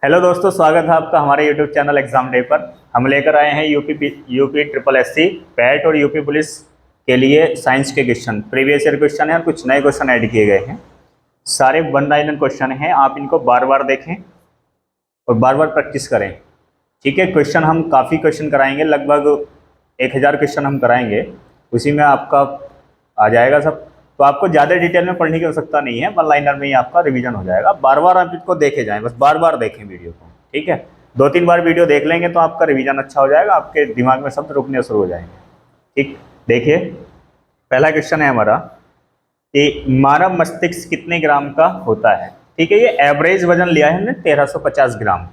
Hello दोस्तों, स्वागत है आपका हमारे यूट्यूब चैनल एग्जाम डे पर। हम लेकर आए हैं यूपी ट्रिपल एससी पैट और यूपी पुलिस के लिए साइंस के क्वेश्चन। प्रीवियस ईयर क्वेश्चन है और कुछ नए क्वेश्चन ऐड किए गए हैं। सारे वन लाइनर क्वेश्चन हैं, आप इनको बार बार देखें और बार बार प्रैक्टिस करें। ठीक है, क्वेश्चन हम काफ़ी क्वेश्चन कराएंगे, लगभग 1000 क्वेश्चन हम कराएंगे। उसी में आपका आ जाएगा सब। तो आपको ज़्यादा डिटेल में पढ़ने की आवश्यकता नहीं है, वन लाइनर में ही आपका रिवीजन हो जाएगा। बार बार आप इसको देखे जाएं, बस बार बार देखें वीडियो को। ठीक है, 2-3 बार वीडियो देख लेंगे तो आपका रिवीजन अच्छा हो जाएगा, आपके दिमाग में शब्द रुकने शुरू हो जाएंगे। ठीक, देखिए पहला क्वेश्चन है हमारा कि मानव मस्तिष्क कितने ग्राम का होता है। ठीक है, ये एवरेज वजन लिया है हमने 1350 ग्राम,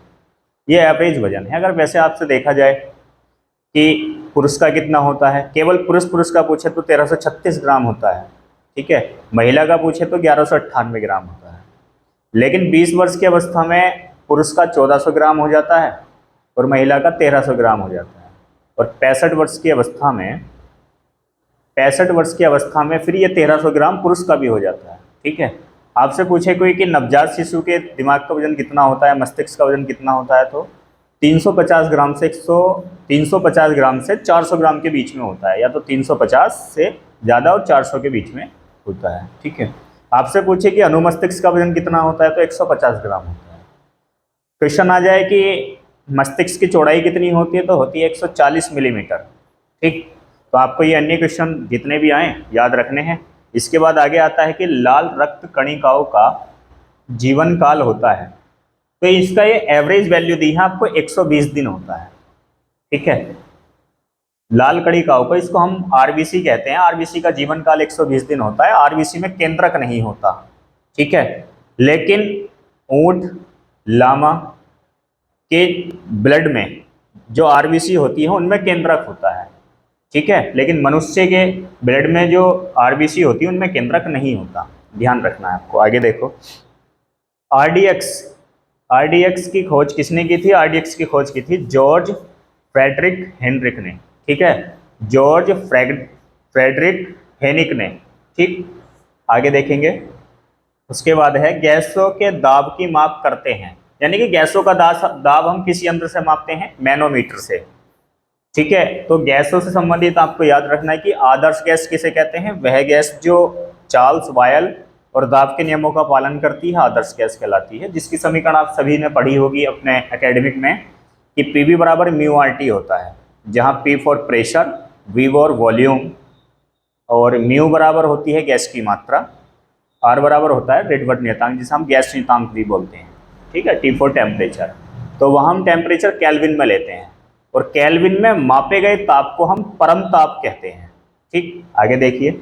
ये एवरेज वजन है। अगर वैसे आपसे देखा जाए कि पुरुष का कितना होता है, केवल पुरुष का पूछे तो 1336 ग्राम होता है। ठीक है, महिला का पूछे तो 1198 ग्राम होता है। लेकिन 20 वर्ष की अवस्था में पुरुष का 1400 ग्राम हो जाता है और महिला का 1300 ग्राम हो जाता है। और 65 वर्ष की अवस्था में फिर ये 1300 ग्राम पुरुष का भी हो जाता है। ठीक है, आपसे पूछे कोई कि नवजात शिशु के दिमाग का वजन कितना होता है, मस्तिष्क का वजन कितना होता है, तो 350 ग्राम से 400 ग्राम के बीच में होता है, या तो 350 से ज़्यादा और 400 के बीच में होता है। ठीक है, आपसे पूछे कि अनुमस्तिष्क का वजन कितना होता है तो 150 ग्राम होता है। क्वेश्चन आ जाए कि मस्तिष्क की चौड़ाई कितनी होती है, तो होती है 140 मिलीमीटर। ठीक, तो आपको ये अन्य क्वेश्चन जितने भी आए याद रखने हैं। इसके बाद आगे आता है कि लाल रक्त कणिकाओं का जीवन काल होता है, तो इसका ये एवरेज वैल्यू दी है आपको 120 दिन होता है। ठीक है, लाल कणिकाओं को, इसको हम आरबीसी कहते हैं। आरबीसी का जीवन काल 120 दिन होता है। आरबीसी में केंद्रक नहीं होता। ठीक है, लेकिन ऊंट लामा के ब्लड में जो आरबीसी होती है उनमें केंद्रक होता है। ठीक है, लेकिन मनुष्य के ब्लड में जो आरबीसी होती है उनमें केंद्रक नहीं होता, ध्यान रखना है आपको। आगे देखो, आरडीएक्स आरडीएक्स की खोज किसने की थी? आरडीएक्स की खोज की थी जॉर्ज फ्रेडरिक हेनरिक ने। ठीक है, जॉर्ज फ्रेडरिक हेनिक ने। ठीक, आगे देखेंगे। उसके बाद है गैसों के दाब की माप करते हैं, यानी कि गैसों का दाब हम किस यंत्र से मापते हैं? मैनोमीटर से। ठीक है, तो गैसों से संबंधित आपको याद रखना है कि आदर्श गैस किसे कहते हैं? वह गैस जो चार्ल्स बॉयल और दाब के नियमों का पालन करती है आदर्श गैस कहलाती है, जिसकी समीकरण आप सभी ने पढ़ी होगी अपने एकेडमिक में कि पीवी बराबर म्यू आर टी होता है, जहां P for pressure, V for volume और म्यू बराबर होती है गैस की मात्रा, आर बराबर होता है रेडवर्ड नियतांक जिसे हम गैस नियतांक भी बोलते हैं। ठीक है, टी फॉर टेम्परेचर, तो वहाँ हम टेम्परेचर केल्विन में लेते हैं और केल्विन में मापे गए ताप को हम परम ताप कहते हैं। ठीक, आगे देखिए।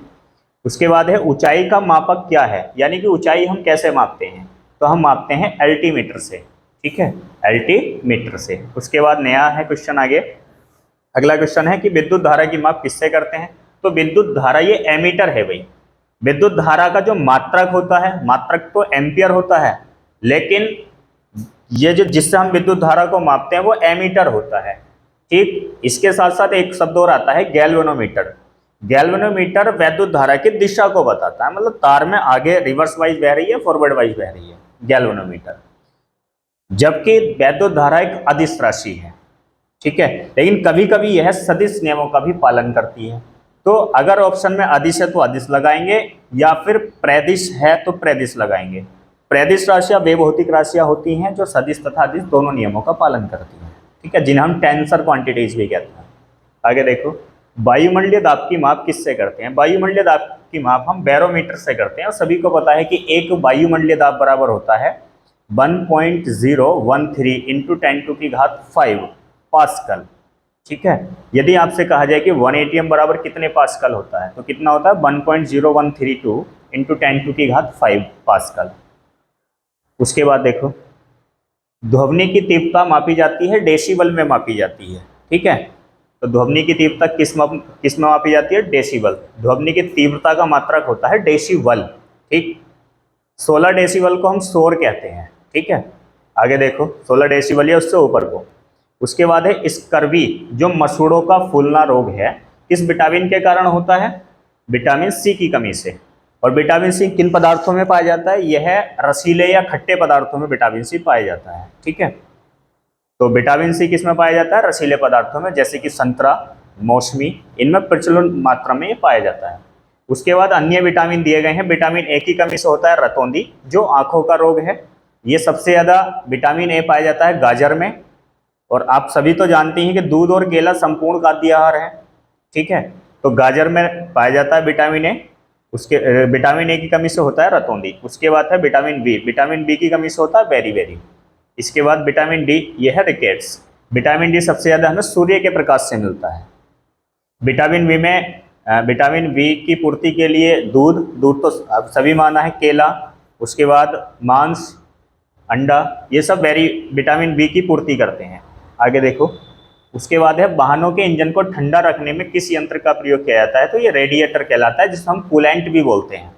उसके बाद है ऊंचाई का मापक क्या है, यानी कि ऊंचाई हम कैसे मापते हैं? तो हम मापते हैं एल्टीमीटर से। ठीक है, एल्टीमीटर से। उसके बाद नया है क्वेश्चन आगे। अगला क्वेश्चन है कि विद्युत धारा की माप किससे करते हैं? तो विद्युत धारा, ये एमीटर है भाई। विद्युत धारा का जो मात्रक होता है, मात्रक तो एम्पियर होता है, लेकिन ये जो जिससे हम विद्युत धारा को मापते हैं वो एमीटर होता है। ठीक, इसके साथ साथ एक शब्द और आता है गैल्वेनोमीटर। गैल्वेनोमीटर विद्युत धारा की दिशा को बताता है, मतलब तार में आगे रिवर्स वाइज बह रही है, फॉरवर्ड वाइज बह रही है, गैल्वेनोमीटर। जबकि विद्युत धारा एक अदिश राशि है। ठीक है, लेकिन कभी कभी यह सदिश नियमों का भी पालन करती है। तो अगर ऑप्शन में अदिश है तो अदिश लगाएंगे, या फिर प्रदिश है तो प्रदिश लगाएंगे। प्रदिश राशियां वे भौतिक राशियां होती हैं जो सदिश तथा अदिश दोनों नियमों का पालन करती हैं। ठीक है, जिन्हें हम टेंसर क्वांटिटीज भी कहते हैं। आगे देखो, वायुमंडलीय दाब की माप किससे करते हैं? वायुमंडलीय दाब की माप हम बैरोमीटर से करते हैं, और सभी को पता है कि एक वायुमंडलीय दाब बराबर होता है 1.013 इंटू 10⁵ पास्कल। ठीक है, यदि आपसे कहा जाए कि 1 एटीएम बराबर कितने पास्कल होता है, तो कितना होता है? 1.0132 इंटू 10⁵ पास्कल। उसके बाद देखो, ध्वनि की तीव्रता मापी जाती है, डेसिबल में मापी जाती है। ठीक है, तो ध्वनि की तीव्रता किस में मापी जाती है? डेसिबल। ध्वनि की तीव्रता का मात्रक होता है डेसिबल। ठीक, 16 डेसिबल को हम शोर कहते हैं। ठीक है, आगे देखो, 16 डेसिबल या उससे ऊपर को। उसके बाद है स्कर्वी, जो मसूड़ों का फूलना रोग है, किस विटामिन के कारण होता है? विटामिन सी की कमी से। और विटामिन सी किन पदार्थों में पाया जाता है? यह रसीले या खट्टे पदार्थों में विटामिन सी पाया जाता है। ठीक है, तो विटामिन सी किस में पाया जाता है? रसीले पदार्थों में, जैसे कि संतरा, मौसमी, इनमें प्रचुर मात्रा में ये पाया जाता है। उसके बाद अन्य विटामिन दिए गए हैं। विटामिन ए की कमी से होता है रतौंधी, जो आंखों का रोग है। ये सबसे ज़्यादा विटामिन ए पाया जाता है गाजर में, और आप सभी तो जानते हैं कि दूध और केला संपूर्ण खाद्य आहार है। ठीक है, तो गाजर में पाया जाता है विटामिन ए। उसके विटामिन ए की कमी से होता है रतौंधी। उसके बाद है विटामिन बी, विटामिन बी की कमी से होता है बेरी। इसके बाद विटामिन डी, यह है रिकेट्स। विटामिन डी सबसे ज़्यादा हमें सूर्य के प्रकाश से मिलता है। विटामिन बी में विटामिन बी की पूर्ति के लिए दूध तो आप सभी माना है, केला, उसके बाद मांस, अंडा, ये सब विटामिन बी की पूर्ति करते हैं। आगे देखो, उसके बाद है वाहनों के इंजन को ठंडा रखने में किस यंत्र का प्रयोग किया जाता है? तो ये रेडिएटर कहलाता है, जिसको हम कूलेंट भी बोलते हैं।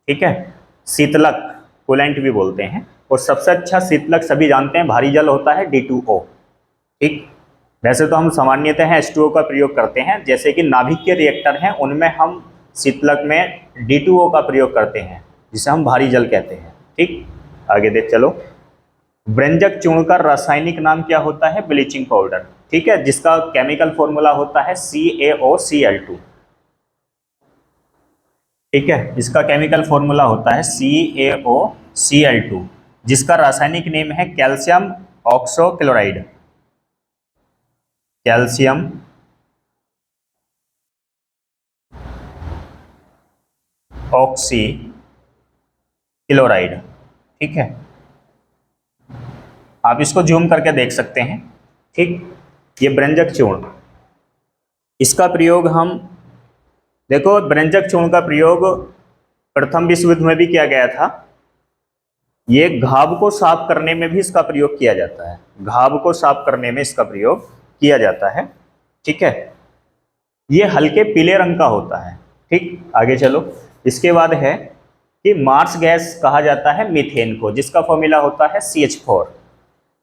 ठीक है, शीतलक, कूलेंट भी बोलते हैं। और सबसे अच्छा शीतलक सभी जानते हैं भारी जल होता है D2O। ठीक, वैसे तो हम सामान्यतः H2O का प्रयोग करते हैं, जैसे कि नाभिक के रिएक्टर हैं उनमें हम शीतलक में D2O का प्रयोग करते हैं, जिसे हम भारी जल कहते हैं। ठीक, आगे देख चलो। व्यंजक चूर्ण का रासायनिक नाम क्या होता है? Bleaching powder. ठीक है, जिसका केमिकल फॉर्मूला होता है CaOCl2। ठीक है, इसका केमिकल फॉर्मूला होता है CaOCl2, जिसका रासायनिक नेम है calcium oxochloride. Calcium oxychloride. ठीक है, आप इसको जूम करके देख सकते हैं। ठीक, ये व्यंजक चूर्ण, इसका प्रयोग हम देखो, व्यंजक चूर्ण का प्रयोग प्रथम विश्व युद्ध में भी किया गया था। ये घाव को साफ करने में भी इसका प्रयोग किया जाता है। घाव को साफ करने में इसका प्रयोग किया जाता है। ठीक है, ये हल्के पीले रंग का होता है। ठीक, आगे चलो। इसके बाद है कि मार्स गैस कहा जाता है मीथेन को, जिसका फॉर्मूला होता है CH4।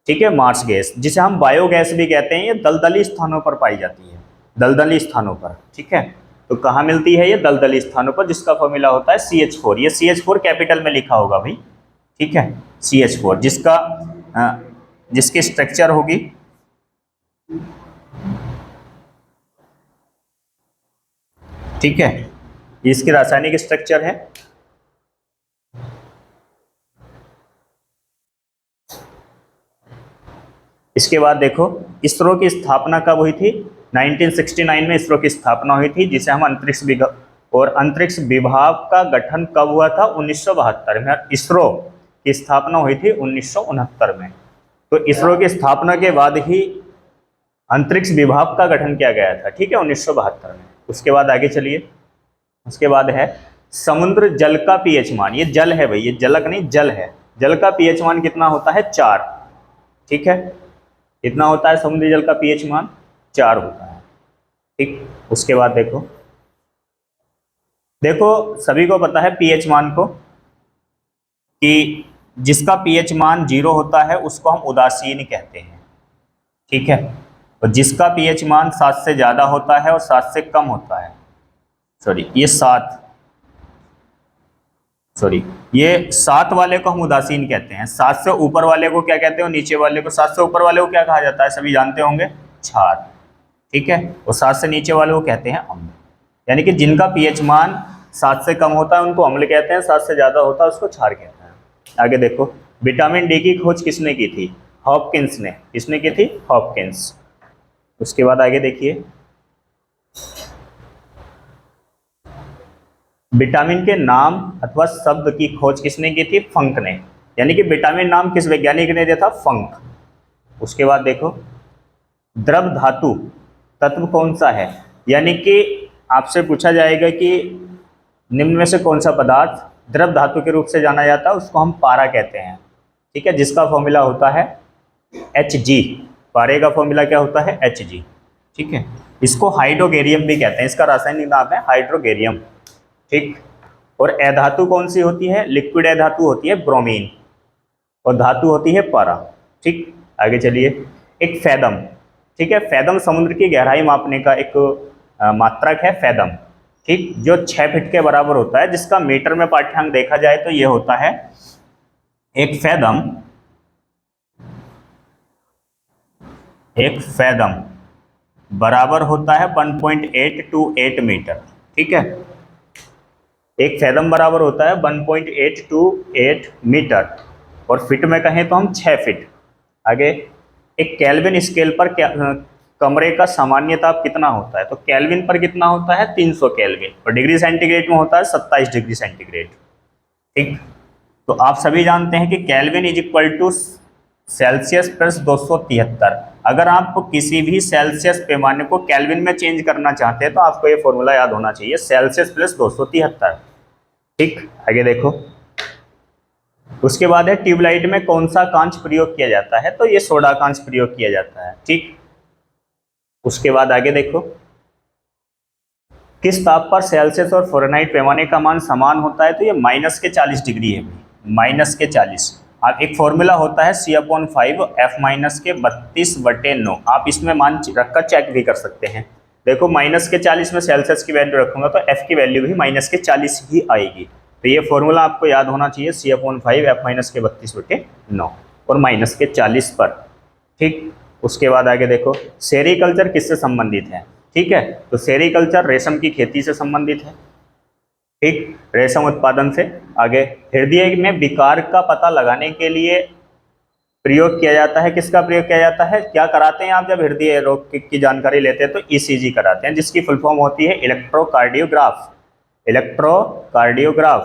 ठीक है, मार्स गैस, जिसे हम बायोगैस भी कहते हैं, ये दलदली स्थानों पर पाई जाती है, दलदली स्थानों पर। ठीक है, तो कहाँ मिलती है? ये दलदली स्थानों पर, जिसका फॉर्मूला होता है CH4। ये CH4 कैपिटल में लिखा होगा भाई। ठीक है, CH4, जिसकी स्ट्रक्चर होगी ठीक है, इसकी रासायनिक स्ट्रक्चर है इसके बाद देखो, इसरो की स्थापना कब हुई थी? 1969 में इसरो की स्थापना हुई थी, जिसे हम अंतरिक्ष विभाग का गठन कब हुआ था? 1972 में। इसरो की स्थापना हुई थी 1969 में। तो इसरो की स्थापना के बाद ही अंतरिक्ष विभाग का गठन किया गया था। ठीक है, 1972 में। उसके बाद आगे चलिए। उसके बाद है समुद्र जल का पीएच मान। ये जल है भाई, ये जलक नहीं, जल है। जल का पीएच मान कितना होता है? 4। ठीक है, कितना होता है समुद्री जल का पीएच मान? 4 होता है। ठीक, उसके बाद देखो सभी को पता है पीएच मान को, कि जिसका पीएच मान 0 होता है उसको हम उदासीन कहते हैं। ठीक है, और जिसका पीएच मान 7 से ज़्यादा होता है और 7 से कम होता है, ये 7 वाले को हम उदासीन कहते हैं। 7 से ऊपर वाले को क्या कहते हैं? नीचे वाले को। 7 से ऊपर वाले को क्या कहा जाता है? सभी जानते होंगे, क्षार। ठीक है, और 7 से नीचे वाले को कहते हैं अम्ल। यानी कि जिनका पीएच मान 7 से कम होता है उनको अम्ल कहते हैं, 7 से ज़्यादा होता है उसको क्षार कहते हैं। आगे देखो, विटामिन डी की खोज किसने की थी? हॉपकिंस ने। किसने की थी? हॉपकिंस। उसके बाद आगे देखिए, विटामिन के नाम अथवा शब्द की खोज किसने की थी? फंक ने। यानी कि विटामिन नाम किस वैज्ञानिक ने दिया था? फंक। उसके बाद देखो, द्रव धातु तत्व कौन सा है? यानी कि आपसे पूछा जाएगा कि निम्न में से कौन सा पदार्थ द्रव धातु के रूप से जाना जाता है, उसको हम पारा कहते हैं। ठीक है, जिसका फॉर्मूला होता है Hg। पारे का फॉर्मूला क्या होता है? Hg। ठीक है, इसको हाइड्रोगेरियम भी कहते हैं, इसका रासायनिक नाम है हाइड्रोगेरियम। ठीक, और अधातु कौन सी होती है? लिक्विड अधातु होती है ब्रोमीन, और धातु होती है पारा। ठीक, आगे चलिए। एक फैदम। ठीक है, फैदम समुद्र की गहराई मापने का एक मात्रक है, फैदम। ठीक, जो 6 फीट के बराबर होता है, जिसका मीटर में पाठ्यांक देखा जाए तो ये होता है एक फैदम, एक फैदम बराबर होता है 1.828 मीटर। ठीक है, एक फैदम बराबर होता है 1.828 मीटर, और फिट में कहें तो हम 6 फीट। आगे, एक केल्विन स्केल पर क्या कमरे का सामान्य ताप कितना होता है, तो केल्विन पर कितना होता है 300 केल्विन, और डिग्री सेंटीग्रेड में होता है 27 डिग्री सेंटीग्रेड। ठीक, तो आप सभी जानते हैं कि kelvin is equal to Celsius plus 273। अगर आप किसी भी सेल्सियस पैमाने को केल्विन में चेंज करना चाहते हैं तो आपको ये फॉर्मूला याद होना चाहिए, सेल्सियस प्लस 273। ठीक, आगे देखो, उसके बाद है ट्यूबलाइट में कौन सा कांच प्रयोग किया जाता है, तो ये सोडा कांच प्रयोग किया जाता है। ठीक, उसके बाद आगे देखो, किस ताप पर सेल्सियस और फ़ारेनहाइट पैमाने का मान समान होता है, तो ये माइनस के 40 डिग्री है, माइनस के 40। आप एक फॉर्मूला होता है C/5 F माइनस के 32/9, आप इसमें मान रखकर चेक भी कर सकते हैं। देखो माइनस के 40 में सेल्सियस की वैल्यू रखूंगा तो F की वैल्यू भी माइनस के 40 ही आएगी। तो ये फॉर्मूला आपको याद होना चाहिए, C/5 F माइनस के 32/9 और माइनस के 40 पर। ठीक, उसके बाद आगे देखो, सेरीकल्चर किससे संबंधित है। ठीक है, तो सेरीकल्चर रेशम की खेती से संबंधित है। ठीक, रेशम उत्पादन से। आगे, हृदय में विकार का पता लगाने के लिए प्रयोग किया जाता है, किसका प्रयोग किया जाता है, क्या कराते हैं आप जब हृदय रोग की जानकारी लेते हैं, तो ईसीजी कराते हैं, जिसकी फुल फॉर्म होती है इलेक्ट्रोकार्डियोग्राफ। इलेक्ट्रोकार्डियोग्राफ।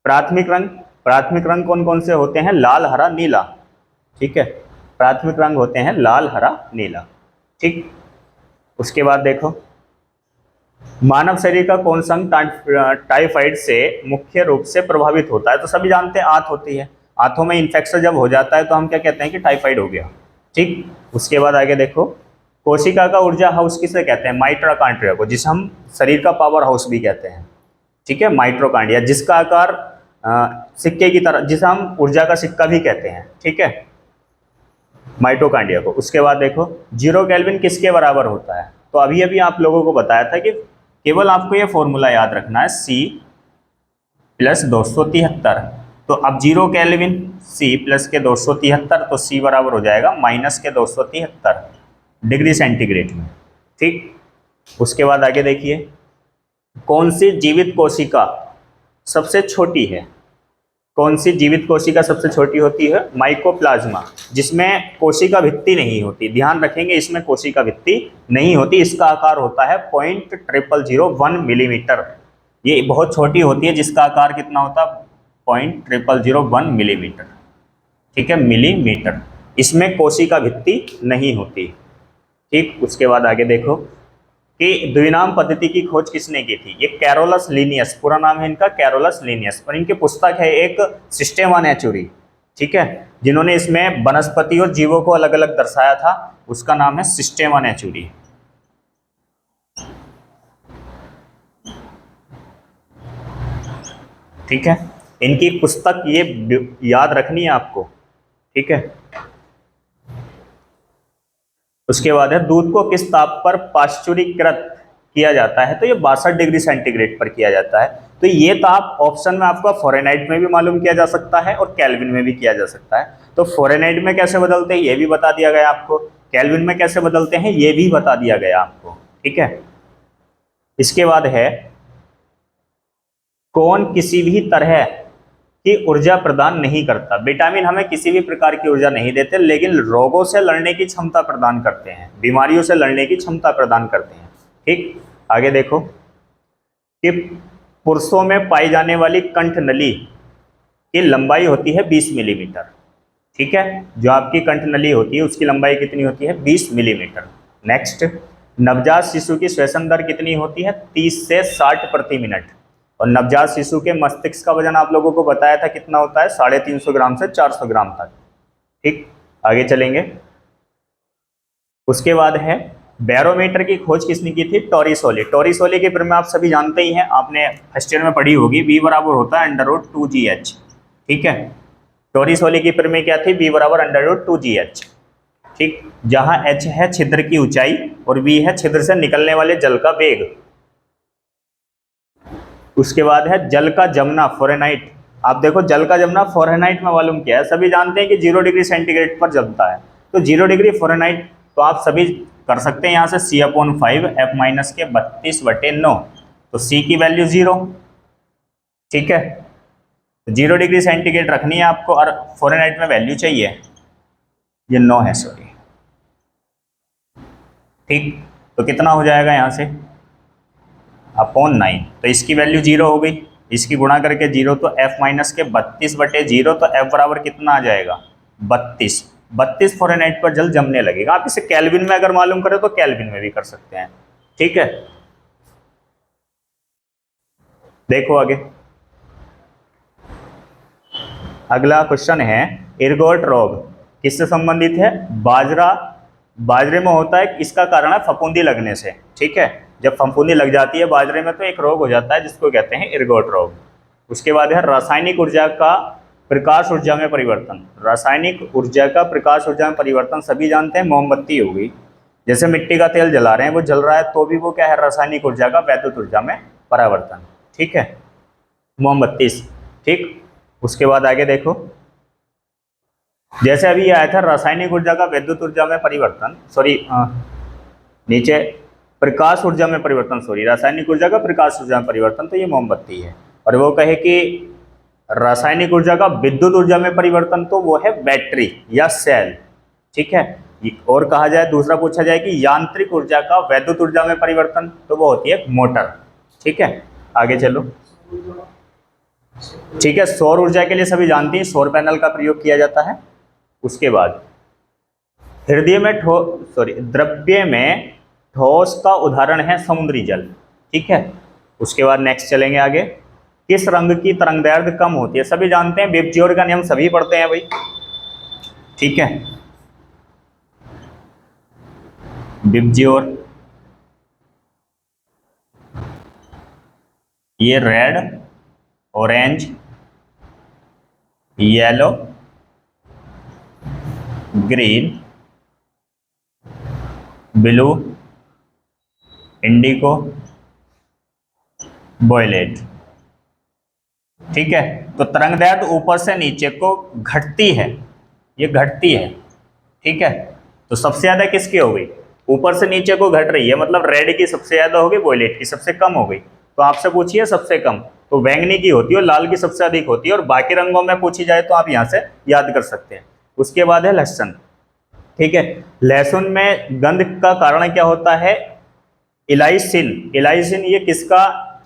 प्राथमिक रंग, प्राथमिक रंग कौन कौन से होते हैं, लाल, हरा, नीला। ठीक है, प्राथमिक रंग होते हैं लाल, हरा, नीला। ठीक, उसके बाद देखो, मानव शरीर का कौन सा अंग टाइफाइड से मुख्य रूप से प्रभावित होता है, तो सभी जानते हैं आंत होती है। आंतों में इन्फेक्शन जब हो जाता है तो हम क्या कहते हैं कि टाइफाइड हो गया। ठीक, उसके बाद आगे देखो, कोशिका का ऊर्जा हाउस किसे कहते हैं, माइटोकॉन्ड्रिया को, जिसे हम शरीर का पावर हाउस भी कहते हैं। ठीक है, माइटोकॉन्ड्रिया, जिसका आकार सिक्के की तरह, जिसे हम ऊर्जा का सिक्का भी कहते हैं। ठीक है, माइटोकॉन्ड्रिया को। उसके बाद देखो, 0 केल्विन किसके बराबर होता है, तो अभी अभी आप लोगों को बताया था कि केवल आपको ये फॉर्मूला याद रखना है, C प्लस 273। तो अब 0 केल्विन C प्लस के 273, तो C बराबर हो जाएगा माइनस के 273 डिग्री सेंटीग्रेड में। ठीक, उसके बाद आगे देखिए, कौन सी जीवित कोशिका सबसे छोटी है, कौन सी जीवित कोशिका सबसे छोटी होती है, माइकोप्लाज्मा, जिसमें कोशिका भित्ति नहीं होती। ध्यान रखेंगे, इसमें कोशिका भित्ति नहीं होती, इसका आकार होता है 0.0001 मिलीमीटर। ये बहुत छोटी होती है, जिसका आकार कितना होता है 0.0001 मिलीमीटर। ठीक है, मिलीमीटर, इसमें कोशिका भित्ति नहीं होती। ठीक, उसके बाद आगे देखो कि द्विनाम पद्धति की खोज किसने की थी, ये कैरोलस लिनियस, पूरा नाम है इनका कैरोलस लिनियस, और इनकी पुस्तक है एक सिस्टेमा नेचुरी। ठीक है, जिन्होंने इसमें वनस्पति और जीवों को अलग अलग दर्शाया था, उसका नाम है सिस्टेमा नेचुरी। ठीक है, इनकी पुस्तक ये याद रखनी है आपको। ठीक है, उसके बाद है, दूध को किस ताप पर पाश्चुरीकृत किया जाता है, तो ये 62 डिग्री सेंटीग्रेड पर किया जाता है। तो ये ताप ऑप्शन में आपका फ़ारेनहाइट में भी मालूम किया जा सकता है और केल्विन में भी किया जा सकता है। तो फ़ारेनहाइट में कैसे बदलते हैं ये भी बता दिया गया आपको, केल्विन में कैसे बदलते हैं ये भी बता दिया गया आपको। ठीक है, इसके बाद है, कौन किसी भी तरह की ऊर्जा प्रदान नहीं करता। विटामिन हमें किसी भी प्रकार की ऊर्जा नहीं देते, लेकिन रोगों से लड़ने की क्षमता प्रदान करते हैं, बीमारियों से लड़ने की क्षमता प्रदान करते हैं। ठीक, आगे देखो कि पुरुषों में पाई जाने वाली कंठ नली की लंबाई होती है 20 मिलीमीटर। ठीक है, जो आपकी कंठ नली होती है उसकी लंबाई कितनी होती है, 20 मिलीमीटर। नेक्स्ट, नवजात शिशु की श्वसन दर कितनी होती है, 30 से 60 प्रति मिनट। और नवजात शिशु के मस्तिष्क का वजन आप लोगों को बताया था कितना होता है, 350 ग्राम से 400 ग्राम तक। ठीक, आगे चलेंगे। उसके बाद है, बैरोमीटर की खोज किसने की थी, टोरिसोली। टोरिसोली के बारे में आप सभी जानते ही हैं, आपने फर्स्ट ईयर में पढ़ी होगी, V बराबर होता है √2GH। ठीक है, टोरिसोली की प्रमेय क्या थी, V बराबर √2GH। ठीक, जहां H है छिद्र की ऊंचाई और V है छिद्र से निकलने वाले जल का वेग। उसके बाद है जल का जमना फ़ारेनहाइट। आप देखो जल का जमना फ़ारेनहाइट में मालूम क्या है, सभी जानते हैं कि 0 डिग्री सेंटीग्रेड पर जमता है, तो 0 डिग्री फ़ारेनहाइट तो आप सभी कर सकते हैं यहाँ से C/5 F माइनस के 32/9, तो C की वैल्यू 0। ठीक है, तो 0 डिग्री सेंटीग्रेड रखनी है आपको और फ़ारेनहाइट में वैल्यू चाहिए, ये 9 है सॉरी। ठीक, तो कितना हो जाएगा यहाँ से अपॉन 9, तो इसकी वैल्यू 0 हो गई, इसकी गुणा करके 0, तो F माइनस के 32/0, तो F बराबर कितना आ जाएगा 32। 32 फ़ारेनहाइट पर जल जमने लगेगा। आप इसे केल्विन में अगर मालूम करें तो केल्विन में भी कर सकते हैं। ठीक है, देखो आगे अगला क्वेश्चन है इरगोट रोग किससे संबंधित है, बाजरे में होता है, इसका कारण है फफूंदी लगने से। ठीक है, जब फफूंदी लग जाती है बाजरे में तो एक रोग हो जाता है जिसको कहते हैं इरगोट रोग। उसके बाद है रासायनिक ऊर्जा का प्रकाश ऊर्जा में परिवर्तन। रासायनिक ऊर्जा का प्रकाश ऊर्जा में परिवर्तन सभी जानते हैं, मोमबत्ती हो गई, जैसे मिट्टी का तेल जला रहे हैं, वो जल रहा है तो भी वो क्या है, रासायनिक ऊर्जा का वैद्युत ऊर्जा में परिवर्तन। ठीक है, मोमबत्ती। ठीक, उसके बाद आगे देखो, जैसे अभी आया था रासायनिक ऊर्जा का वैद्युत ऊर्जा में परिवर्तन, सॉरी नीचे प्रकाश ऊर्जा में परिवर्तन, सॉरी रासायनिक ऊर्जा का प्रकाश ऊर्जा में परिवर्तन, तो ये मोमबत्ती है। और वो कहे कि रासायनिक ऊर्जा का विद्युत ऊर्जा में परिवर्तन, तो वो है बैटरी या सेल। ठीक है, और कहा जाए दूसरा पूछा जाए कि यांत्रिक ऊर्जा का वैद्युत ऊर्जा में परिवर्तन, तो वो होती है मोटर। ठीक है, आगे चलो। ठीक है, सौर ऊर्जा के लिए सभी जानते हैं सौर पैनल का प्रयोग किया जाता है। उसके बाद द्रव्य में ठोस का उदाहरण है समुद्री जल। ठीक है, उसके बाद नेक्स्ट चलेंगे आगे, किस रंग की तरंगदैर्घ्य कम होती है, सभी जानते हैं विबजियोर का नियम सभी पढ़ते हैं भाई। ठीक है, विबजियोर, ये red, orange, yellow, green, blue, indigo, violet. ठीक है, तो तरंगदैर्घ्य ऊपर से नीचे को घटती है, ये घटती है। ठीक है, तो सबसे ज्यादा किसकी हो गई, ऊपर से नीचे को घट रही है, मतलब रेड की सबसे ज्यादा हो गई, वॉयलेट की सबसे कम हो गई। तो आपसे पूछिए सबसे कम, तो बैंगनी की होती है और लाल की सबसे अधिक होती है, और बाकी रंगों में पूछी जाए तो आप यहाँ से याद कर सकते हैं। उसके बाद है लहसुन। ठीक है, लहसुन में गंध का कारण क्या होता है, इलाइसिन। इलाइसिन ये किसका,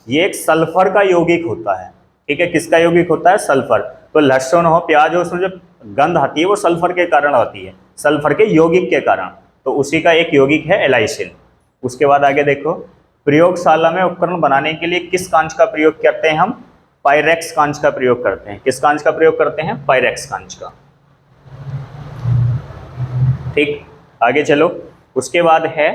ये एक सल्फर का यौगिक होता है। ठीक है, किसका यौगिक होता है, सल्फर। तो लहसुन हो, प्याज हो, उसमें जो गंध आती है वो सल्फर के कारण आती है, सल्फर के यौगिक के कारण, तो उसी का एक यौगिक है इलाइसिन। उसके बाद आगे देखो, प्रयोगशाला में उपकरण बनाने के लिए किस कांच का प्रयोग करते हैं हम, पायरेक्स कांच का प्रयोग करते हैं। किस कांच का प्रयोग करते हैं, पायरेक्स कांच का। ठीक, आगे चलो। उसके बाद है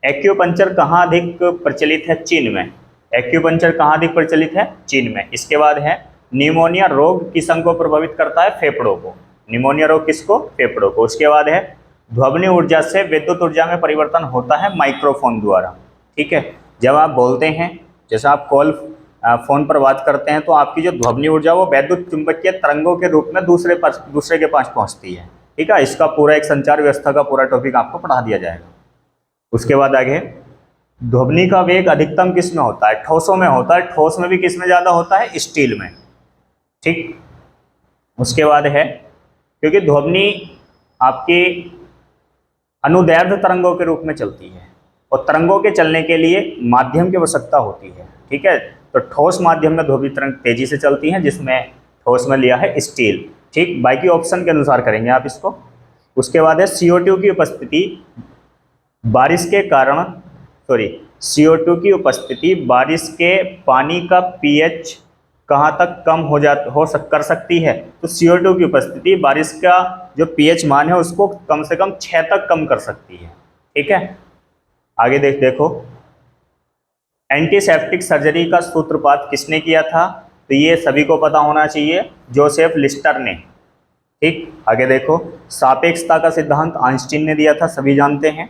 एक्यूपंक्चर कहाँ अधिक प्रचलित है, चीन में। एक्यूपंक्चर कहाँ अधिक प्रचलित है, चीन में। इसके बाद है निमोनिया रोग किस अंग को प्रभावित करता है, फेफड़ों को। निमोनिया रोग किसको, फेफड़ों को। उसके बाद है ध्वनि ऊर्जा से विद्युत ऊर्जा में परिवर्तन होता है माइक्रोफोन द्वारा। ठीक है, जब आप बोलते हैं, जैसे आप कॉल फोन पर बात करते हैं, तो आपकी जो ध्वनि ऊर्जा वो वैद्युत चुंबकीय तरंगों के रूप में दूसरे के पास पहुंचती है। ठीक है, इसका पूरा एक संचार व्यवस्था का पूरा टॉपिक आपको पढ़ा दिया जाएगा। उसके बाद आगे, ध्वनि का वेग अधिकतम किस में होता है, ठोसों में होता है। ठोस में भी किस में ज्यादा होता है, स्टील में। ठीक, उसके बाद है, क्योंकि ध्वनि आपकी अनुदैर्ध्य तरंगों के रूप में चलती है, और तरंगों के चलने के लिए माध्यम की आवश्यकता होती है। ठीक है, तो ठोस माध्यम में ध्वनि तरंग तेजी से चलती हैं, जिसमें ठोस में लिया है स्टील। ठीक, बाकी ऑप्शन के अनुसार करेंगे आप इसको। उसके बाद है CO2 की उपस्थिति बारिश के कारण, CO2 की उपस्थिति बारिश के पानी का pH कहाँ तक कम कर सकती है। तो CO2 की उपस्थिति बारिश का जो pH मान है उसको कम से कम 6 तक कम कर सकती है। ठीक है, आगे देखो, एंटीसेप्टिक सर्जरी का सूत्रपात किसने किया था, तो ये सभी को पता होना चाहिए, जोसेफ लिस्टर ने। ठीक, आगे देखो, सापेक्षता का सिद्धांत आइंस्टीन ने दिया था, सभी जानते हैं।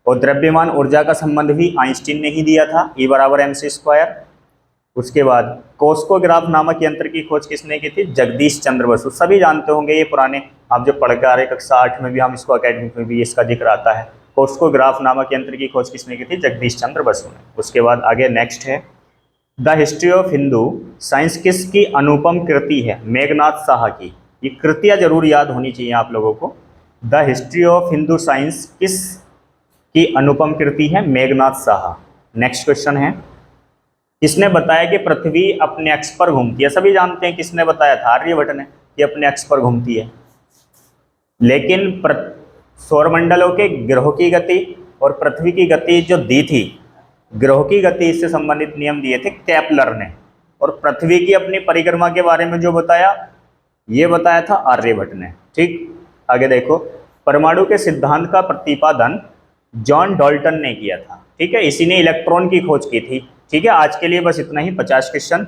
और द्रव्यमान ऊर्जा का संबंध भी आइंस्टीन ने ही दिया था, E = mc²। उसके बाद कोस्कोग्राफ नामक यंत्र की खोज किसने की थी? जगदीश चंद्र बसु। सभी जानते होंगे ये पुराने, आप जब पढ़ के आ रहे कक्षा 8 में भी हम इसको अकेडमिक में भी इसका जिक्र आता है। कोस्कोग्राफ नामक यंत्र की खोज किसने की थी? जगदीश चंद्र बसु ने। उसके बाद आगे नेक्स्ट है, the history of Hindu science किसकी अनुपम कृति है? मेघनाथ साहा की। ये कृतियाँ जरूर याद होनी चाहिए आप लोगों को। The history of Hindu science किस की अनुपम कृति है? मेघनाथ साहा। नेक्स्ट क्वेश्चन है, किसने बताया कि पृथ्वी अपने अक्ष पर घूमती है? सभी जानते हैं किसने बताया था? आर्यभट्ट ने, कि अपने अक्ष पर घूमती है। लेकिन सौरमंडलों के ग्रहों की गति और पृथ्वी की गति जो दी थी, ग्रहों की गति से संबंधित नियम दिए थे केपलर ने, और पृथ्वी की अपनी परिक्रमा के बारे में जो बताया, ये बताया था आर्यभट्ट ने। ठीक, आगे देखो, परमाणु के सिद्धांत का प्रतिपादन जॉन डाल्टन ने किया था। ठीक है, इसी ने इलेक्ट्रॉन की खोज की थी। ठीक है, आज के लिए बस इतना ही। 50 क्वेश्चन।